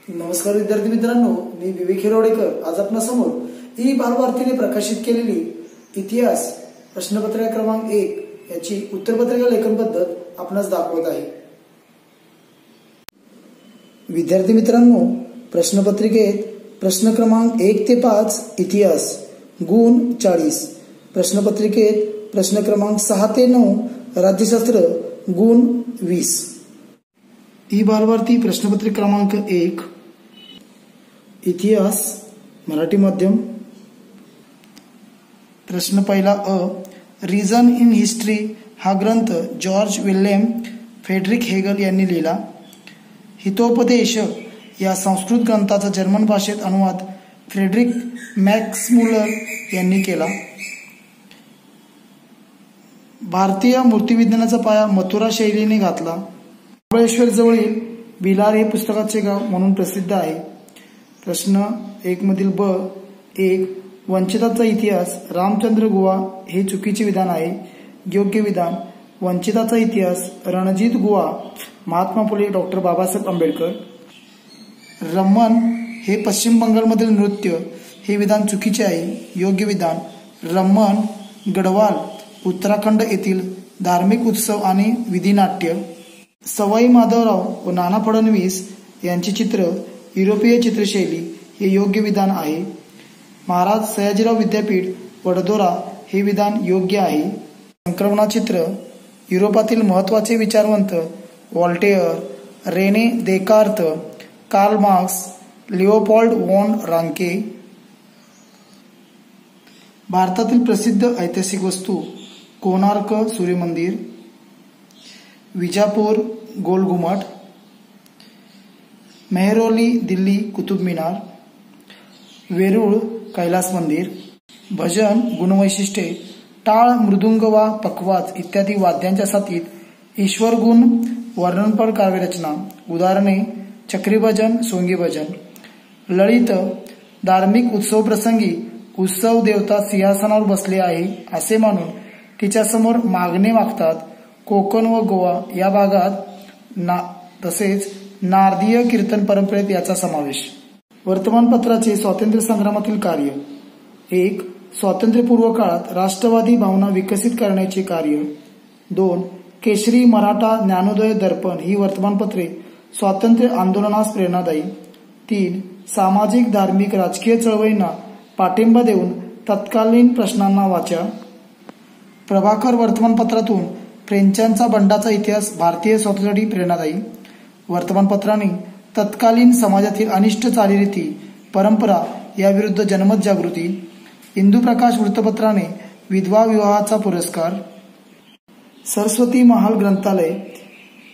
नमस्कार विद्यार्थी मित्रांनो, मी विवेक हिरोडेकर आज आपल्या समोर ई बालभारतीने प्रकाशित केलेली इतिहास प्रश्नपत्रिका क्रमांक 1 याची उत्तरपत्रिका लेखन पद्धत आपणास दाखवत आहे। विद्यार्थी मित्रांनो, प्रश्नपत्रिकेत प्रश्न क्रमांक 1 ते 5 इतिहास गुण 40, प्रश्नपत्रिकेत प्रश्न क्रमांक 6 ते 9 राज्यशास्त्र गुण 20। ई बालभारती प्रश्नपत्रिका क्रमांक 1 इतिहास मराठी माध्यम। प्रश्न पहिला अ, रिझन इन हिस्ट्री हा ग्रंथ जॉर्ज विल्यम फ्रेडरिक हेगल यांनी लिहिला। हितोपदेश या संस्कृत ग्रंथाचा जर्मन भाषेत अनुवाद फ्रेडरिक मॅक्स मुलर यांनी केला। भारतीय मूर्तिविज्ञानाचा पाया मथुरा शैलीने घातला। महाबळेश्वर जवळील भिलार हे पुस्तकाचे गाव म्हणून प्रसिद्ध आहे। प्रश्न 1 मधील ब 1, वंचिताचा इतिहास रामचंद्र गुहा हे चुकीचे विधान आहे। योग्य विधान, वंचिताचा इतिहास रणजित गुहा महात्मा फुले डॉक्टर बाबासाहेब आंबेडकर। रमण हे पश्चिम बंगालमधील नृत्य हे विधान चुकीचे आहे। योग्य विधान, रमण गढवाल उत्तराखंड येथील धार्मिक उत्सव आणि विधिनाट्य। सवाई माधवराव व नाना फडणवीस यांची चित्र युरोपीय चित्रशैली हे योग्य विधान आहे। महाराज सयाजीराव विद्यापीठ वडोदरा हे विधान योग्य आहे। संक्रमणा चित्र युरोपातील महत्त्वाचे विचारवंत Voltaire, Rene Descartes, Karl Marx, Leopold von Ranke. भारतातील प्रसिद्ध ऐतिहासिक वस्तू कोणार्क सूर्यमंदिर, विजापूर गोल घुमट, मेहरौली दिल्ली कुतुब मिनार, वेरूळ कैलास मंदिर। भजन गुणवैशिष्ट्ये टाळ, मृदुंग वा पखवाज इत्यादी वाद्यांच्या साथीत ईश्वर गुण वर्णनपर काव्यरचना। उदाहरणे चक्री भजन, सोंगी भजन। ललित धार्मिक उत्सव प्रसंगी उत्सव देवता सिंहासनावर बसले आहे असे मानून तिच्यासमोर मागणे मागतात। कोकण व गोवा या भागात तसेच नारदीय कीर्तन परंपरेत याचा समावेश। वर्तमानपत्राचे स्वातंत्र्य संग्रामातील कार्य 1. स्वातंत्र्यपूर्व काळात राष्ट्रवादी भावना विकसित करण्याचे कार्य। 2. केसरी, मराठा, ज्ञानोदय, दर्पण ही वर्तमानपत्रे स्वातंत्र्य आंदोलनास प्रेरणादायी। 3. सामाजिक, धार्मिक, राजकीय चळवळींना पाठिंबा देऊन तत्कालीन प्रश्नांना वाचा। प्रभाकर वर्तमानपत्रातून फ्रेंचांचा बंडाचा इतिहास भारतीय स्वातंत्र्यासाठी प्रेरणादायी। वर्तमानपत्राने तत्कालीन समाजातील अनिष्ट चालीरीती परंपरा याविरुद्ध जनमत जागृती। इंदुप्रकाश वृत्तपत्राने विधवा विवाहाचा पुरस्कार। सरस्वती महाल ग्रंथालय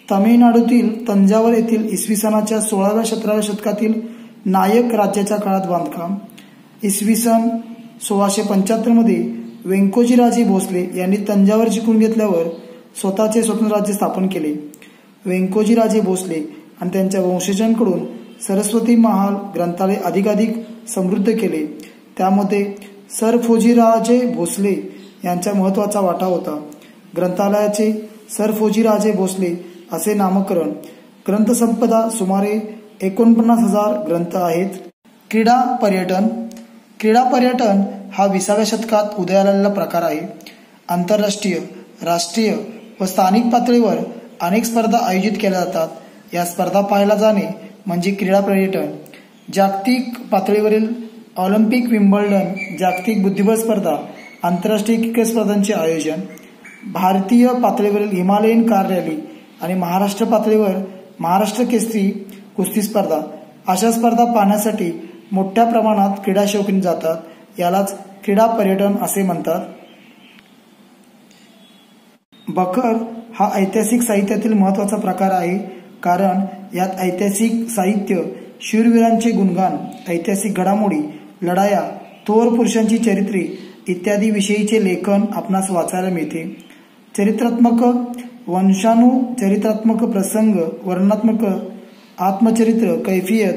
तामिळनाडूतील तंजावर येथील इसवी सनाच्या 16व्या-17व्या शतकातील नायक राज्याच्या काळात बांधकाम। इसवी सन 1675 मध्ये व्यंकोजीराजे भोसले यांनी तंजावर जिंकून घेतल्यावर स्वतःचे स्वतंत्र राज्य स्थापन केले। व्यंकोजीराजे भोसले आणि त्यांच्या वंशजांकडून सरस्वती महाल ग्रंथालय अधिकाधिक समृद्ध केले। त्यामध्ये सर फोजीराजे भोसले यांचा महत्त्वाचा वाटा होता। ग्रंथालयाचे सर फोजीराजे भोसले असे नामकरण। ग्रंथसंपदा सुमारे 49,000 ग्रंथ आहेत। क्रीडा पर्यटन। क्रीडा पर्यटन हा 20व्या शतकात उदयाला आलेला प्रकार आहे। आंतरराष्ट्रीय, राष्ट्रीय व स्थानिक पातळीवर अनेक स्पर्धा आयोजित केल्या जातात। या स्पर्धा पाहायला जाणे म्हणजे क्रीडा पर्यटन। जागतिक पातळीवरील ऑलिम्पिक, विम्बल्डन, जागतिक बुद्धिबळ स्पर्धा, आंतरराष्ट्रीय क्रिकेट स्पर्धांचे आयोजन। भारतीय पातळीवरील हिमालयन कार रॅली आणि महाराष्ट्र पातळीवर महाराष्ट्र केसरी कुस्ती स्पर्धा अशा स्पर्धा पाहण्यासाठी मोठ्या प्रमाणात क्रीडा शौकीन जातात। यालाच क्रीडा पर्यटन असे म्हणतात। बखर हा ऐतिहासिक साहित्यातील महत्त्वाचा प्रकार आहे, कारण यात ऐतिहासिक साहित्य, शूरवीरांचे गुणगान, ऐतिहासिक घडामोडी, लढाया, थोर पुरुषांची चरित्रे इत्यादी विषयीचे लेखन आपणास वाचायला मिळते। चरित्रात्मक, वंशानुचरित्रात्मक, प्रसंग वर्णनात्मक, आत्मचरित्र, कैफियत,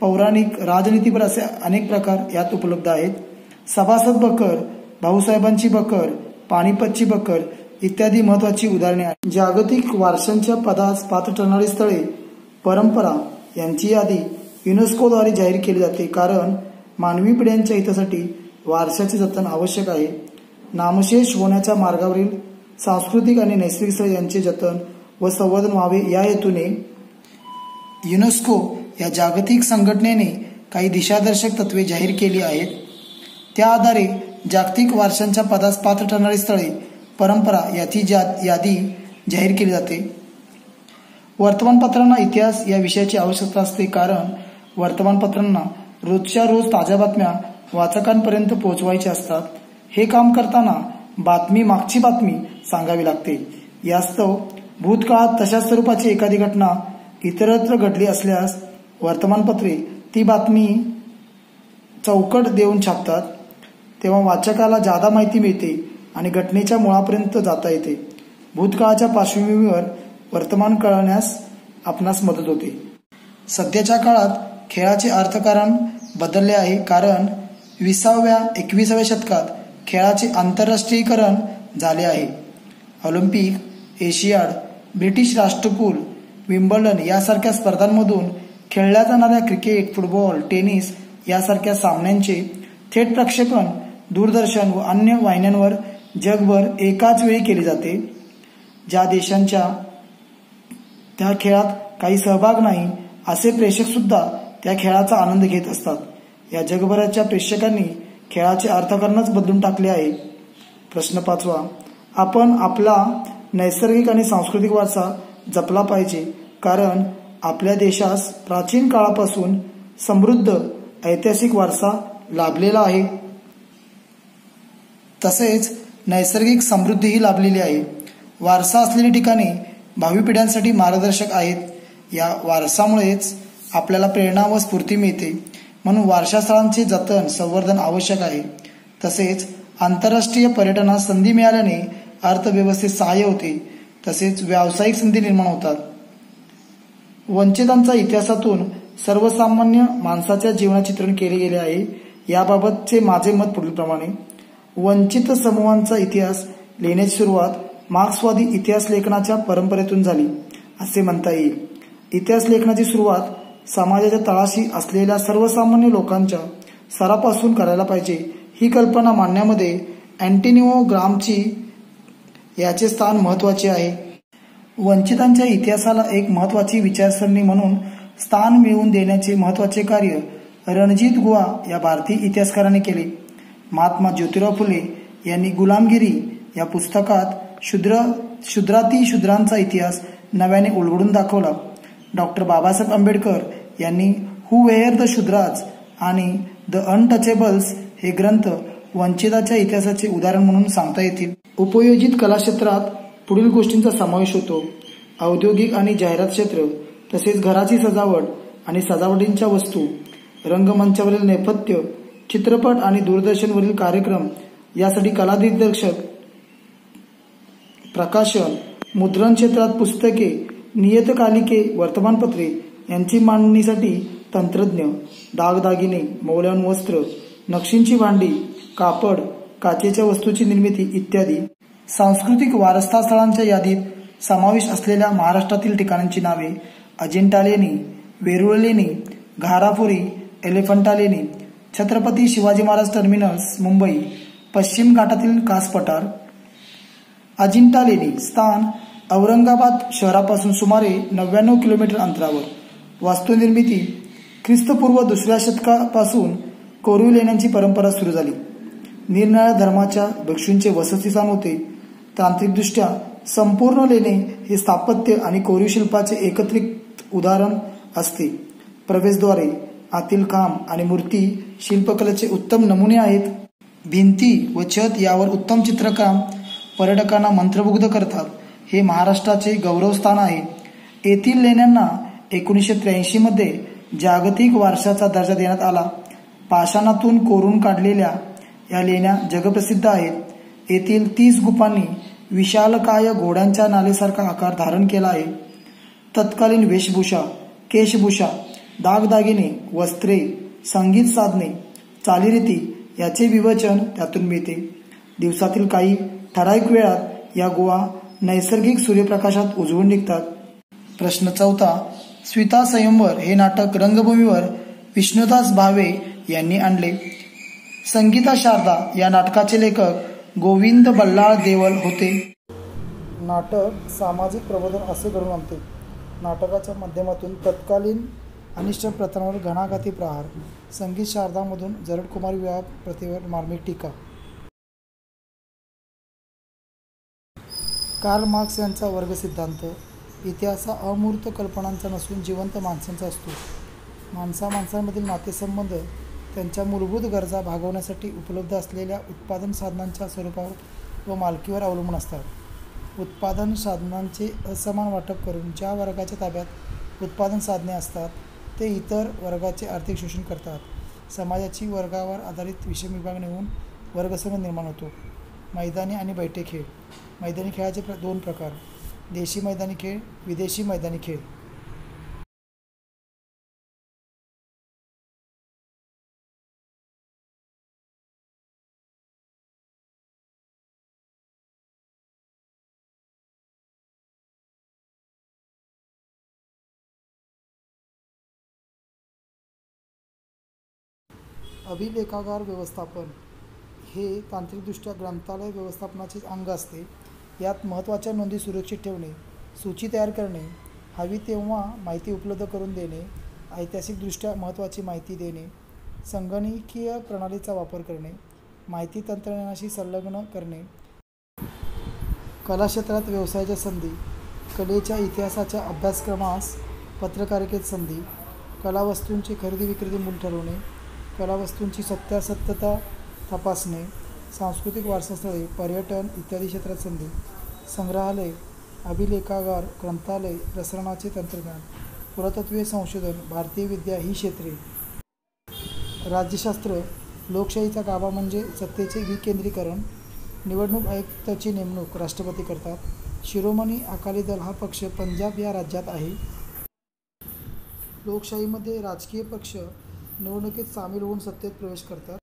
पौराणिक, राजनीतीपर असे अनेक प्रकार यात उपलब्ध आहेत। सभासद बखर, भाऊसाहेबांची बखर, पानिपतची बखर इत्यादी महत्त्वाची उदाहरणे आहेत। जागतिक वारशांच्या पदास पात्र ठरणारी स्थळे, परंपरा यांची यादी युनेस्कोद्वारे जाहीर केली जाते, कारण मानवी पिढ्यांच्या हितासाठी वारशाचे जतन आवश्यक आहे. नामशेष होण्याच्या मार्गावरील सांस्कृतिक आणि नैसर्गिक स्थळे यांचे जतन व संवर्धन व्हावे या हेतूने युनेस्को या जागतिक संघटनेने काही दिशादर्शक तत्वे जाहीर केली आहेत. त्या आधारे जागतिक वारशांच्या पदास पात्र ठरणारी स्थळे, परंपरा याची यादी जाहीर केली जाते. वर्तमानपत्रांना इतिहास या विषयाची आवश्यकता असते, कारण वर्तमानपत्रांना रोजच्या रोज ताज्या बातम्या वाचकांपर्यंत पोहोचवायच्या असतात. हे काम करताना मागची बातमी सांगावी लागते. यास्तव भूतकाळात तशाच स्वरूपाची एखादी घटना इतरत्र घडली असल्यास वर्तमानपत्रे ती बातमी चौकट देऊन छापतात. तेव्हा वाचकाला जादा माहिती मिळते आणि घटनेच्या मुळापर्यंत जाता येते. भूतकाळाच्या पार्श्वभूमीवर वर्तमान कळण्यास आपणास मदत होते. सध्याच्या काळात खेळाचे अर्थकारण बदलले आहे, कारण 20व्या शतकात खेळाचे आंतरराष्ट्रीयकरण झाले आहे. ऑलिम्पिक, एशियाड, ब्रिटिश राष्ट्रकुल, विम्बल्डन यासारख्या स्पर्धांमधून खेळल्या जाणाऱ्या क्रिकेट, फुटबॉल, टेनिस यासारख्या सामन्यांचे थेट प्रक्षेपण दूरदर्शन व अन्य वाहिन्यांवर जगभर एकाच वेळी केले जाते. ज्या देशांच्या त्या खेळात काही सहभाग नाही असे प्रेक्षक सुद्धा त्या खेळाचा आनंद घेत असतात. या जगभराच्या प्रेक्षकांनी खेळाचे अर्थकारणच बदलून टाकले आहे. प्रश्न 5, आपण आपला नैसर्गिक आणि सांस्कृतिक वारसा जपला पाहिजे, कारण आपल्या देशास प्राचीन काळापासून समृद्ध ऐतिहासिक वारसा लाभलेला आहे. तसेच नैसर्गिक समृद्धीही लाभलेली आहे. वारसा असलेली ठिकाणे भावी पिढ्यांसाठी मार्गदर्शक आहेत. या वारसामुळेच आपल्याला प्रेरणा व स्फूर्ती मिळते. म्हणून वारसास्थळांचे जतन, संवर्धन आवश्यक आहे. तसेच आंतरराष्ट्रीय पर्यटनास संधी मिळाल्याने अर्थव्यवस्थेत सहाय्य होते, तसेच व्यावसायिक संधी निर्माण होतात. वंचितांच्या इतिहासातून सर्वसामान्य माणसाच्या जीवनाचे चित्रण केले गेले आहे. याबाबतचे माझे मत पुढीलप्रमाणे: वंचित समूहांचा इतिहास लिहिण्याची सुरुवात मार्क्सवादी इतिहास लेखनाच्या परंपरेतून झाली असे म्हणता येईल. इतिहास लेखनाची सुरुवात समाजाच्या तळाशी असलेल्या सर्वसामान्य लोकांच्या स्तरापासून करायला पाहिजे. ही कल्पना मांडण्यामध्ये अँटोनिओ ग्रामची याचे स्थान महत्त्वाचे आहे. वंचितांच्या इतिहासाला एक महत्त्वाची विचारसरणी म्हणून स्थान मिळवून देण्याचे महत्त्वाचे कार्य रणजित गुहा या भारतीय इतिहासकाराने केले. महात्मा ज्योतिराव फुले यांनी गुलामगिरी या पुस्तकात शूद्रांचा इतिहास नव्याने उलगडून दाखवला. डॉक्टर बाबासाहेब आंबेडकर यांनी हू वेअर द शूद्राज आणि द अनटचेबल्स हे ग्रंथ वंचिताच्या इतिहासाचे उदाहरण म्हणून सांगता येतील. उपयोजित कला क्षेत्रात पुढील गोष्टींचा समावेश होतो: औद्योगिक आणि जाहिरात क्षेत्र, तसेच घराची सजावट आणि सजावटींच्या वस्तू, रंगमंचावरील नेपथ्य, चित्रपट आणि दूरदर्शनवरील कार्यक्रम यासाठी कला दिग्दर्शक, प्रकाशन, मुद्रण क्षेत्रात पुस्तके, नियतकालिके, वर्तमानपत्रे यांची मांडणीसाठी तंत्रज्ञ, दागदागिने, मौल्यवान वस्त्र, नक्षींची भांडी, कापड, काचेच्या वस्तूची निर्मिती इत्यादी. सांस्कृतिक वारसास्थळांच्या यादीत समावेश असलेल्या महाराष्ट्रातील ठिकाणांची नावे: अजिंठा लेणी, वेरूळ लेणी, घारापुरी, एलिफंटा लेणी, छत्रपती शिवाजी महाराज टर्मिनस मुंबई, पश्चिम घाटातील कास पठार. अजिंठा लेणी स्थान औरंगाबाद शहरापासून सुमारे 99 किलोमीटर अंतरावर. वास्तुनिर्मिती: ख्रिस्तपूर्व 2ऱ्या शतकापासून कोरीव लेण्यांची परंपरा सुरू झाली. निरनिराळ्या धर्माच्या भिक्षूंचे वसतिस्थान होते. तांत्रिकदृष्ट्या संपूर्ण लेणे हे स्थापत्य आणि कोरीव शिल्पाचे एकत्रित उदाहरण असते. प्रवेशद्वारे, आतील खांब आणि मूर्ती शिल्पकलेचे उत्तम नमुने आहेत. भिंती व छत यावर उत्तम चित्रकाम पर्यटकांना मंत्रमुग्ध करतात. हे महाराष्ट्राचे गौरवस्थान आहे. येथील लेण्यांना 1983 मध्ये जागतिक वारशाचा दर्जा देण्यात आला. पाषाणातून कोरून काढलेल्या या लेण्या जगप्रसिद्ध आहेत. येथील 30 गुंफांनी विशालकाय घोड्यांच्या नालेसारखा आकार धारण केला आहे. तत्कालीन वेशभूषा, केशभूषा, दागदागिने, वस्त्रे, संगीत साधने, चालीरीती याचे विवेचन त्यातून मिळते. दिवसातील काही ठराविक वेळात या गुहा नैसर्गिक सूर्यप्रकाशात उजळून निघतात. प्रश्न 4: सीता स्वयंवर हे नाटक रंगभूमीवर विष्णुदास भावे यांनी आणले. संगीता शारदा या नाटकाचे लेखक गोविंद बल्लाळ देवल होते. नाटक सामाजिक प्रबोधन असे घडवून आणते. नाटकाच्या माध्यमातून तत्कालीन अनिष्ट प्रथांवर घणाघाती प्रहार. संगीत शारदामधून जरठकुमारी विवाह प्रथेवर मार्मिक टीका. कार्ल मार्क्स यांचा वर्ग सिद्धांत. इतिहास हा अमूर्त कल्पनांचा नसून जिवंत माणसांचा असतो. माणसांमधील नातेसंबंध त्यांच्या मूलभूत गरजा भागवण्यासाठी उपलब्ध असलेल्या उत्पादन साधनांच्या स्वरूपावर व मालकीवर अवलंबून असतात. उत्पादन साधनांचे असमान वाटप करून ज्या वर्गाच्या ताब्यात उत्पादन साधने असतात ते इतर वर्गाचे आर्थिक शोषण करतात. समाजाची वर्गावर आधारित विषम विभागणी होऊन वर्गसंघ निर्माण होतो. मैदानी आणि बैठे खेळ. मैदानी खेळाचे दोन प्रकार: देशी मैदानी खेळ, विदेशी मैदानी खेळ. अभिलेखागार व्यवस्थापन हे तांत्रिकदृष्ट्या ग्रंथालय व्यवस्थापनाचे अंग असते. यात महत्त्वाच्या नोंदी सुरक्षित ठेवणे, सूची तयार करणे, हवी तेव्हा माहिती उपलब्ध करून देणे, ऐतिहासिकदृष्ट्या महत्त्वाची माहिती देणे, संगणकीय प्रणालीचा वापर करणे, माहिती तंत्रज्ञानाशी संलग्न करणे, कला क्षेत्रात व्यवसायाच्या संधी, कलेच्या इतिहासाच्या अभ्यासक्रमास पत्रकारितेत संधी, कलावस्तूंची खरेदी विक्री मूल्य ठरवणे, कलावस्तूंची सत्यासत्यता तपासणे, सांस्कृतिक वारसास्थळे, पर्यटन इत्यादी क्षेत्रात संधी, संग्रहालय, अभिलेखागार, ग्रंथालय, प्रसारणाचे तंत्रज्ञान, पुरातत्त्वीय संशोधन, भारतीय विद्या ही क्षेत्रे. राज्यशास्त्र. लोकशाहीचा गाभा म्हणजे सत्तेचे विकेंद्रीकरण. निवडणूक आयुक्ताची नेमणूक राष्ट्रपती करतात. शिरोमणी अकाली दल हा पक्ष पंजाब या राज्यात आहे. लोकशाहीमध्ये राजकीय पक्ष निवडणुकीत सामील होऊन सत्तेत प्रवेश करतात.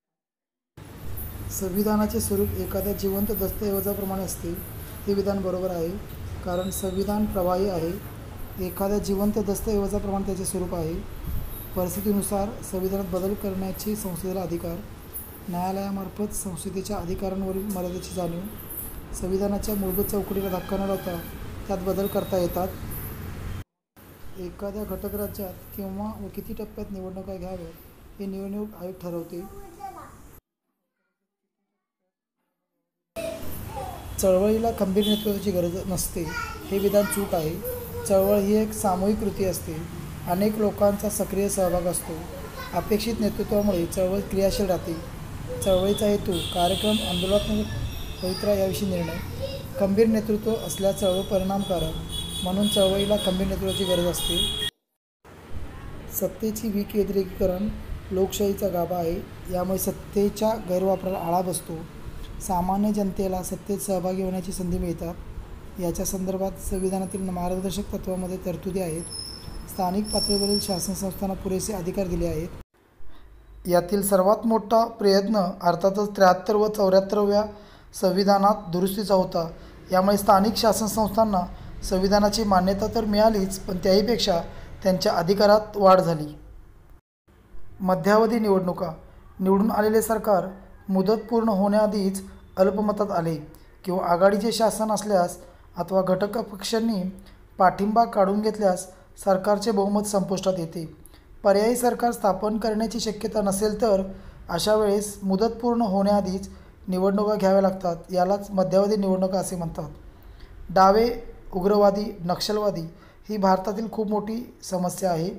संविधानाचे स्वरूप एखाद्या जिवंत दस्तऐवजाप्रमाणे असते. हे विधान बरोबर आहे, कारण संविधान प्रवाही आहे. एखाद्या जिवंत दस्तऐवजाप्रमाणे त्याचे स्वरूप आहे. परिस्थितीनुसार संविधानात बदल करण्याचे संसदेला अधिकार. न्यायालयामार्फत संसदेच्या अधिकारांवरील मर्यादेची जाणीव. संविधानाच्या मूलभूत चौकटीला धक्का न लावता त्यात बदल करता येतात. एखाद्या घटक राज्यात केव्हा व किती टप्प्यात निवडणुका घ्याव्यात हे निवडणूक आयोग ठरवते. चळवळीला खंबीर नेतृत्वाची गरज नसते हे विधान चूक आहे. चळवळ ही एक सामूहिक कृती असते. अनेक लोकांचा सक्रिय सहभाग असतो. अपेक्षित नेतृत्वामुळे चळवळ क्रियाशील राहते. चळवळीचा हेतू, कार्यक्रम, आंदोलनात्मक पवित्रा याविषयी निर्णय. खंबीर नेतृत्व असल्यास चळवळ परिणामकारक. म्हणून चळवळीला खंबीर नेतृत्वाची गरज असते. सत्तेची विकेंद्रीकरण लोकशाहीचा गाभा आहे. यामुळे सत्तेच्या गैरवापराला आळा बसतो. सामान्य जनतेला सत्तेत सहभागी होण्याची संधी मिळतात. याच्या संदर्भात संविधानातील मार्गदर्शक तत्त्वांमध्ये तरतुदी आहेत. स्थानिक पातळीवरील शासन संस्थांना पुरेसे अधिकार दिले आहेत. यातील सर्वात मोठा प्रयत्न अर्थातच 73 व 74व्या संविधानात दुरुस्तीचा होता. यामुळे स्थानिक शासन संस्थांना संविधानाची मान्यता तर मिळालीच, पण त्याहीपेक्षा त्यांच्या अधिकारात वाढ झाली. मध्यावधी निवडणुका. निवडून आलेले सरकार मुदत पूर्ण होण्याआधीच अल्पमतात आले किंवा आघाडीचे शासन असल्यास अथवा घटक पक्षांनी पाठिंबा काढून घेतल्यास सरकारचे बहुमत संपुष्टात येते. पर्यायी सरकार स्थापन करण्याची शक्यता नसेल तर अशा वेळेस मुदत पूर्ण होण्याआधीच निवडणुका घ्याव्या लागतात. यालाच मध्यावधी निवडणुका असे म्हणतात. डावे, उग्रवादी, नक्षलवादी ही भारतातील खूप मोठी समस्या आहे.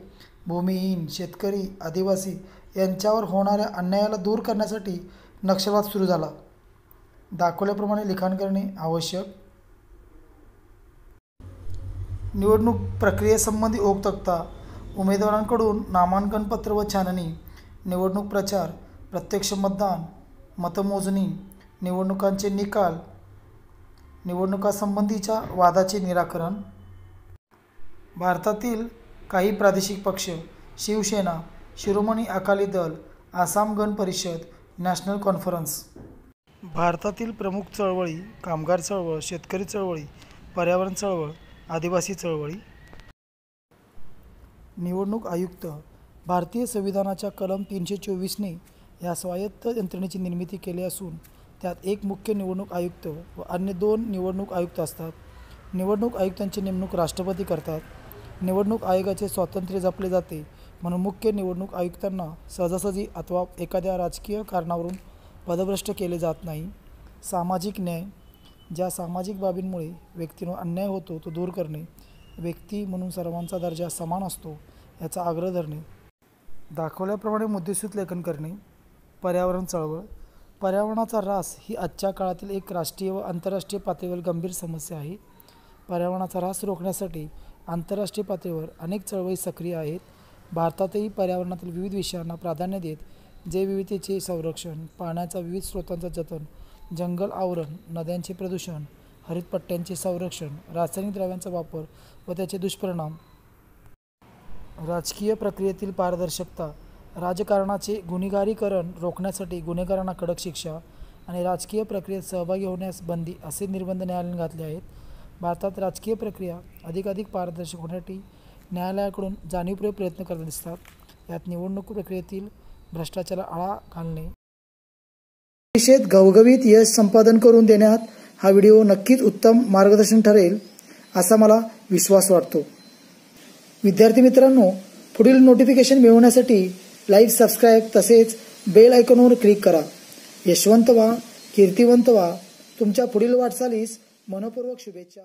भूमिहीन, शेतकरी, आदिवासी यांच्यावर होणाऱ्या अन्यायाला दूर करण्यासाठी नक्षलवाद सुरू झाला. दाखवल्याप्रमाणे लिखाण करणे आवश्यक. निवडणूक प्रक्रियेसंबंधी ओघ तक्ता. उमेदवारांकडून नामांकनपत्र व छाननी. निवडणूक प्रचार, प्रत्यक्ष मतदान, मतमोजणी, निवडणुकांचे निकाल, निवडणुकांसंबंधीच्या वादाचे निराकरण. भारतातील काही प्रादेशिक पक्ष: शिवसेना, शिरोमणी अकाली दल, आसाम गण परिषद, नॅशनल कॉन्फरन्स. भारतातील प्रमुख चळवळी: कामगार चळवळ, शेतकरी चळवळी, पर्यावरण चळवळ, आदिवासी चळवळी. निवडणूक आयुक्त भारतीय संविधानाच्या कलम 324ने या स्वायत्त यंत्रणेची निर्मिती केली असून त्यात एक मुख्य निवडणूक आयुक्त व अन्य 2 निवडणूक आयुक्त असतात. निवडणूक आयुक्तांची नेमणूक राष्ट्रपती करतात. निवडणूक आयोगाचे स्वातंत्र्य जपले जाते म्हणून मुख्य निवडणूक आयुक्तांना सहजासहजी अथवा एखाद्या राजकीय कारणावरून पदभ्रष्ट केले जात नाही. सामाजिक न्याय, ज्या सामाजिक बाबींमुळे व्यक्तींवर अन्याय होतो तो दूर करणे, व्यक्ती म्हणून सर्वांचा दर्जा समान असतो याचा आग्रह धरणे. दाखवल्याप्रमाणे मुद्देसूद लेखन करणे. पर्यावरण चळवळ. पर्यावरणाचा ऱ्हास ही आजच्या काळातील एक राष्ट्रीय व आंतरराष्ट्रीय पातळीवर गंभीर समस्या आहे. पर्यावरणाचा ऱ्हास रोखण्यासाठी आंतरराष्ट्रीय पातळीवर अनेक चळवळी सक्रिय आहेत. भारतातही पर्यावरणातील विविध विषयांना प्राधान्य देत जैवविविधतेचे संरक्षण, पाण्याच्या विविध स्रोतांचं जतन, जंगल आवरण, नद्यांचे प्रदूषण, हरितपट्ट्यांचे संरक्षण, रासायनिक द्रव्यांचा वापर व त्याचे दुष्परिणाम, राजकीय प्रक्रियेतील पारदर्शकता, राजकारणाचे गुन्हेगारीकरण रोखण्यासाठी गुन्हेगारांना कडक शिक्षा आणि राजकीय प्रक्रियेत सहभागी होण्यास बंदी असे निर्बंध न्यायालयाने घातले आहेत. भारतात राजकीय प्रक्रिया अधिकाधिक पारदर्शक होण्यासाठी न्यायालयाकडून जाणीवपूर्वक प्रयत्न करत दिसतात. यात निवडणूक प्रक्रियेतील भ्रष्टाचाराला आळा घालणे. परीक्षेत घवघवीत यश संपादन करून देण्यात हा व्हिडिओ नक्कीच उत्तम मार्गदर्शन ठरेल असा मला विश्वास वाटतो. विद्यार्थी मित्रांनो, पुढील नोटिफिकेशन मिळवण्यासाठी लाईक, सबस्क्राईब तसेच बेल आयकॉनवर क्लिक करा. यशवंत व्हा, कीर्तिवंत व्हा. तुमच्या पुढील वाटचालीस मनपूर्वक शुभेच्छा.